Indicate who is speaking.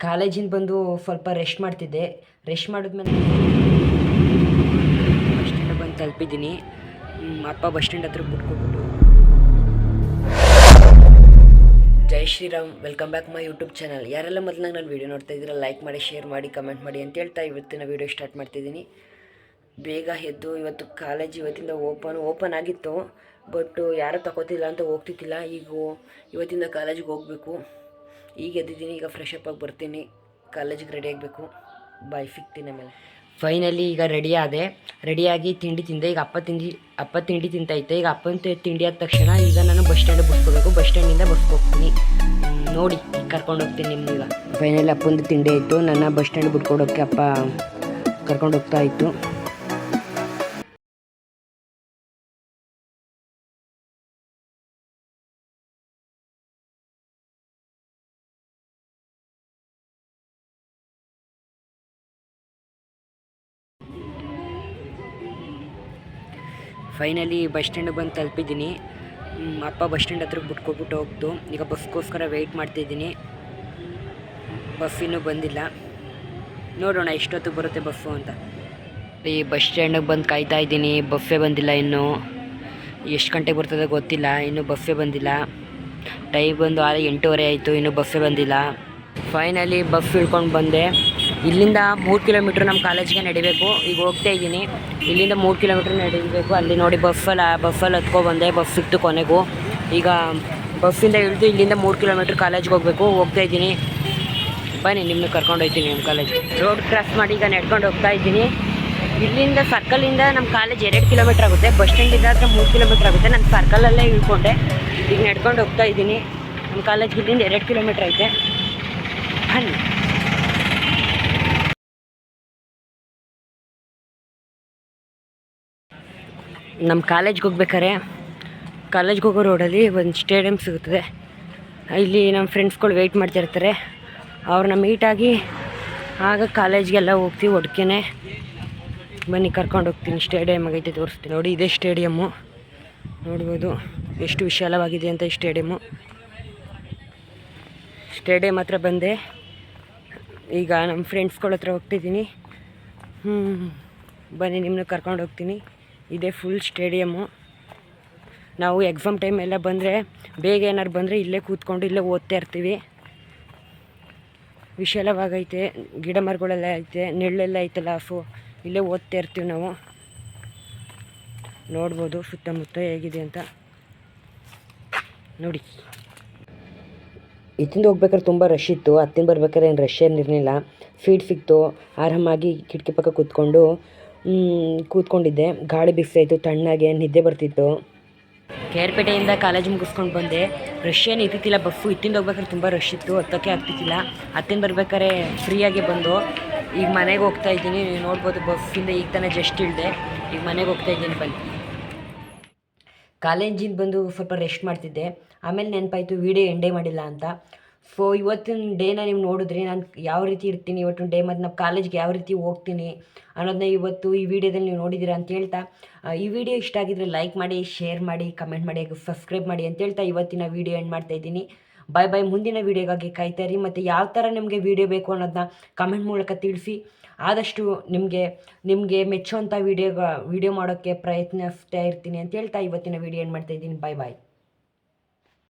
Speaker 1: ಕಾಲೇಜಿಂದ ಬಂದು ಸ್ವಲ್ಪ ರೆಸ್ಟ್ ಮಾಡ್ತಿದ್ದೆ. ರೆಸ್ಟ್ ಮಾಡಿದ್ಮೇಲೆ ಬಸ್ ಸ್ಟ್ಯಾಂಡ್ ಬಂದು ತಲುಪಿದ್ದೀನಿ. ಅಪ್ಪ ಬಸ್ ಸ್ಟ್ಯಾಂಡ್ ಹತ್ರ ಬಿಟ್ಕೊಟ್ಬಿಟ್ಟು. ಜೈ Shriram, welcome back my YouTube channel. ಯಾರೆಲ್ಲ ಮೊದಲಾಗ ನಾನು ವೀಡಿಯೋ ನೋಡ್ತಾ ಇದ್ದೀರಾ ಲೈಕ್ ಮಾಡಿ, ಶೇರ್ ಮಾಡಿ, ಕಮೆಂಟ್ ಮಾಡಿ ಅಂತ ಹೇಳ್ತಾ ಇವತ್ತಿನ ವೀಡಿಯೋ ಸ್ಟಾರ್ಟ್ ಮಾಡ್ತಿದ್ದೀನಿ. ಬೇಗ ಎದ್ದು ಇವತ್ತು ಕಾಲೇಜ್ ಇವತ್ತಿಂದ ಓಪನ್ ಆಗಿತ್ತು, ಬಟ್ ಯಾರೂ ತಗೋತಿಲ್ಲ ಅಂತ ಹೋಗ್ತಿದ್ದಿಲ್ಲ. ಈಗ ಇವತ್ತಿಂದ ಕಾಲೇಜಿಗೆ ಹೋಗಬೇಕು. ಈಗ ಎದ್ದಿದ್ದೀನಿ, ಈಗ ಫ್ರೆಶ್ ಅಪ್ ಆಗಿ ಬರ್ತೀನಿ, ಕಾಲೇಜಿಗೆ ರೆಡಿ ಆಗಬೇಕು. ಬಾಯ್ ಸಿಗ್ತೀನಿ ಆಮೇಲೆ. ಫೈನಲಿ ಈಗ ರೆಡಿಯಾಗಿ ತಿಂಡಿ ತಿಂದೆ. ಈಗ ಅಪ್ಪ ತಿಂಡಿ ತಿಂತೈತೆ. ಈಗ ಅಪ್ಪನ ತಿಂಡಿ ಆದ ತಕ್ಷಣ ಈಗ ನಾನು ಬಸ್ ಸ್ಟ್ಯಾಂಡ್ ಬಿಟ್ಕೋಬೇಕು. ಬಸ್ ಸ್ಟ್ಯಾಂಡಿಂದ ಬಸ್ಗೆ ಹೋಗ್ತೀನಿ. ನೋಡಿ ಈಗ ಕರ್ಕೊಂಡು ಹೋಗ್ತೀನಿ ನಿಮ್ಗೆ. ಫೈನಲಿ ಅಪ್ಪಂದು ತಿಂಡಿ ಆಯಿತು. ನನ್ನ ಬಸ್ ಸ್ಟ್ಯಾಂಡ್ ಬಿಟ್ಕೊಡೋಕ್ಕೆ ಅಪ್ಪ ಕರ್ಕೊಂಡು ಹೋಗ್ತಾ ಇತ್ತು. ಫೈನಲಿ ಬಸ್ ಸ್ಟ್ಯಾಂಡಿಗೆ ಬಂದು ತಲುಪಿದ್ದೀನಿ. ಅಪ್ಪ ಬಸ್ ಸ್ಟ್ಯಾಂಡ್ ಹತ್ರಕ್ಕೆ ಬಿಟ್ಕೊಟ್ಬಿಟ್ಟು ಹೋಗ್ತು. ಈಗ ಬಸ್ಗೋಸ್ಕರ ವೆಯ್ಟ್ ಮಾಡ್ತಿದ್ದೀನಿ. ಬಸ್ ಇನ್ನೂ ಬಂದಿಲ್ಲ, ನೋಡೋಣ ಎಷ್ಟೊತ್ತಿಗೆ ಬರುತ್ತೆ ಬಸ್ಸು ಅಂತ. ಈ ಬಸ್ ಸ್ಟ್ಯಾಂಡಿಗೆ ಬಂದು ಕಾಯ್ತಾ ಇದ್ದೀನಿ. ಬಸ್ಸೇ ಬಂದಿಲ್ಲ ಇನ್ನೂ. ಎಷ್ಟು ಗಂಟೆಗೆ ಬರ್ತದೆ ಗೊತ್ತಿಲ್ಲ, ಇನ್ನೂ ಬಸ್ಸೇ ಬಂದಿಲ್ಲ. ಟೈಮ್ ಬಂದು 8:30 ಆಯಿತು, ಇನ್ನೂ ಬಸ್ಸೇ ಬಂದಿಲ್ಲ. ಫೈನಲಿ ಬಸ್ ಇಳ್ಕೊಂಡು ಬಂದೆ. ಇಲ್ಲಿಂದ 3 ಕಿಲೋಮೀಟ್ರ್ ನಮ್ಮ ಕಾಲೇಜಿಗೆ ನಡಿಬೇಕು. ಈಗ ಹೋಗ್ತಾ ಇದ್ದೀನಿ. ಇಲ್ಲಿಂದ 3 ಕಿಲೋಮೀಟ್ರ್ ನಡೀಬೇಕು. ಅಲ್ಲಿ ನೋಡಿ ಬಸ್ಸಲ್ಲಿ ಹತ್ಕೊಬಂದೆ. ಬಸ್ ಸಿಕ್ತು ಕೊನೆಗೂ. ಈಗ ಬಸ್ಸಿಂದ ಇಳಿದು ಇಲ್ಲಿಂದ 3 ಕಿಲೋಮೀಟ್ರ್ ಕಾಲೇಜ್ಗೆ ಹೋಗ್ತಾ ಇದ್ದೀನಿ. ಬನ್ನಿ, ನಿಮ್ಮನ್ನು ಕರ್ಕೊಂಡು ಹೋಗ್ತೀನಿ ನಮ್ಮ ಕಾಲೇಜ್ಗೆ. ರೋಡ್ ಕ್ರಾಸ್ ಮಾಡಿ ಈಗ ನಡ್ಕೊಂಡು ಹೋಗ್ತಾ ಇದ್ದೀನಿ. ಇಲ್ಲಿಂದ ಸರ್ಕಲಿಂದ ನಮ್ಮ ಕಾಲೇಜ್ 2 ಕಿಲೋಮೀಟ್ರ್ ಆಗುತ್ತೆ. ಬಸ್ ಸ್ಟ್ಯಾಂಡಿಂದ 3 ಕಿಲೋಮೀಟ್ರ್ ಆಗುತ್ತೆ. ನಾನು ಸರ್ಕಲಲ್ಲೇ ಇಳ್ಕೊಂಡೆ. ಈಗ ನಡ್ಕೊಂಡು ಹೋಗ್ತಾ ಇದ್ದೀನಿ. ನಮ್ಮ ಕಾಲೇಜ್ಗೆ ಇಲ್ಲಿಂದ 2 ಕಿಲೋಮೀಟ್ರ್ ಐತೆ. ಬನ್ನಿ. ನಮ್ಮ ಕಾಲೇಜ್ಗೆ ಹೋಗೋ ರೋಡಲ್ಲಿ ಒಂದು ಸ್ಟೇಡಿಯಮ್ ಸಿಗುತ್ತದೆ. ಇಲ್ಲಿ ನಮ್ಮ ಫ್ರೆಂಡ್ಸ್ಗಳು ವೆಯ್ಟ್ ಮಾಡ್ತಿರ್ತಾರೆ. ಅವ್ರನ್ನ ಮೀಟಾಗಿ ಆಗ ಕಾಲೇಜ್ಗೆಲ್ಲ ಹೋಗ್ತೀವಿ ಒಡ್ಕೆನೆ. ಬನ್ನಿ ಕರ್ಕೊಂಡು ಹೋಗ್ತೀನಿ. ಸ್ಟೇಡಿಯಮ್ ಆಗೈತೆ, ತೋರಿಸ್ತೀನಿ. ನೋಡಿ, ಇದೇ ಸ್ಟೇಡಿಯಮ್ಮು. ನೋಡ್ಬೋದು ಎಷ್ಟು ವಿಶಾಲವಾಗಿದೆ ಅಂತ ಈ ಸ್ಟೇಡಿಯಮ್ ಹತ್ರ ಬಂದೆ. ಈಗ ನಮ್ಮ ಫ್ರೆಂಡ್ಸ್ಗಳ ಹತ್ರ ಹೋಗ್ತಿದ್ದೀನಿ. ಬನ್ನಿ, ನಿಮ್ಮನ್ನ ಕರ್ಕೊಂಡು ಹೋಗ್ತೀನಿ. ಇದೇ ಫುಲ್ ಸ್ಟೇಡಿಯಮ್ಮು. ನಾವು ಎಕ್ಸಾಮ್ ಟೈಮ್ ಎಲ್ಲ ಬಂದರೆ, ಬೇಗ ಏನಾರು ಬಂದರೆ ಇಲ್ಲೇ ಕೂತ್ಕೊಂಡು ಇಲ್ಲೇ ಓದ್ತಾ ಇರ್ತೀವಿ. ವಿಶಾಲವಾಗೈತೆ, ಗಿಡ ಮರಗಳೆಲ್ಲ ಐತೆ, ನೆರಳೆಲ್ಲ ಐತಲ್ಲ, ಸೊ ಇಲ್ಲೇ ಓದ್ತಾ ಇರ್ತೀವಿ ನಾವು. ನೋಡ್ಬೋದು ಸುತ್ತಮುತ್ತ ಹೇಗಿದೆ ಅಂತ. ನೋಡಿ, ಇತ್ತಿಂದ ಹೋಗ್ಬೇಕಾದ್ರೆ ತುಂಬ ರಶ್ ಇತ್ತು. ಹತ್ತಿಂದ ಬರ್ಬೇಕಾದ್ರೆ ಏನು ರಶ್ ಏನಿರಲಿಲ್ಲ. ಸೀಟ್ ಸಿಕ್ತು. ಆರಾಮಾಗಿ ಕಿಟಕಿ ಪಕ್ಕ ಕೂತ್ಕೊಂಡಿದ್ದೆ. ಗಾಳಿ ಬಿಸಿಯಾಯಿತು, ತಣ್ಣಗೆ ನಿದ್ದೆ ಬರ್ತಿತ್ತು. ಕೇರ್ಪೇಟೆಯಿಂದ ಕಾಲೇಜ್ ಮುಗಿಸ್ಕೊಂಡು ಬಂದೆ. ರಶ್ ಏನು ಇರ್ತಿತ್ತಿಲ್ಲ. ಬಸ್ಸು ಇತ್ತಿಂದ ಹೋಗ್ಬೇಕಾದ್ರೆ ತುಂಬ ರಶ್ ಇತ್ತು, ಹತ್ತೋಕ್ಕೆ ಆಗ್ತಿತ್ತಿಲ್ಲ. ಹತ್ತಿಂದ ಬರ್ಬೇಕಾದ್ರೆ ಫ್ರೀಯಾಗಿ ಬಂದು ಈಗ ಮನೆಗೆ ಹೋಗ್ತಾ ಇದ್ದೀನಿ. ನೋಡ್ಬೋದು ಬಸ್ಸಿಂದ ಈಗ ತಾನೇ ಜಸ್ಟ್ ಇಳಿದೆ. ಈಗ ಮನೆಗೆ ಹೋಗ್ತಾ ಇದ್ದೀನಿ. ಬನ್ನಿ. ಕಾಲೇಜಿಂದ ಬಂದು ಸ್ವಲ್ಪ ರೆಸ್ಟ್ ಮಾಡ್ತಿದ್ದೆ. ಆಮೇಲೆ ನೆನಪಾಯಿತು ವೀಡಿಯೋ ಎಂಡೇ ಮಾಡಿಲ್ಲ ಅಂತ. ಸೊ ಇವತ್ತಿನ ಡೇನ ನೀವು ನೋಡಿದ್ರಿ, ನಾನು ಯಾವ ರೀತಿ ಇರ್ತೀನಿ ಇವತ್ತಿನ ಡೇ, ಮತ್ತು ನಾವು ಕಾಲೇಜ್ಗೆ ಯಾವ ರೀತಿ ಹೋಗ್ತೀನಿ ಅನ್ನೋದನ್ನ ಇವತ್ತು ಈ ವಿಡಿಯೋದಲ್ಲಿ ನೀವು ನೋಡಿದ್ದೀರಾ ಅಂತ ಹೇಳ್ತಾ, ಈ ವಿಡಿಯೋ ಇಷ್ಟ ಆಗಿದ್ರೆ ಲೈಕ್ ಮಾಡಿ, ಶೇರ್ ಮಾಡಿ, ಕಮೆಂಟ್ ಮಾಡಿ, ಸಬ್ಸ್ಕ್ರೈಬ್ ಮಾಡಿ ಅಂತ ಹೇಳ್ತಾ ಇವತ್ತಿನ ವಿಡಿಯೋ ಎಂಡ್ ಮಾಡ್ತಾಯಿದ್ದೀನಿ. ಬಾಯ್. ಮುಂದಿನ ವೀಡಿಯೋಗಾಗಿ ಕಾಯ್ತಾ ಇರಿ. ಮತ್ತು ಯಾವ ಥರ ನಿಮಗೆ ವೀಡಿಯೋ ಬೇಕು ಅನ್ನೋದನ್ನ ಕಮೆಂಟ್ ಮೂಲಕ ತಿಳಿಸಿ. ಆದಷ್ಟು ನಿಮಗೆ ಮೆಚ್ಚುವಂಥ ವೀಡಿಯೋ ಮಾಡೋಕ್ಕೆ ಪ್ರಯತ್ನಿಸ್ತಾ ಇರ್ತೀನಿ ಅಂತ ಹೇಳ್ತಾ ಇವತ್ತಿನ ವೀಡಿಯೋ ಎಂಡ್ ಮಾಡ್ತಾಯಿದ್ದೀನಿ. ಬಾಯ್.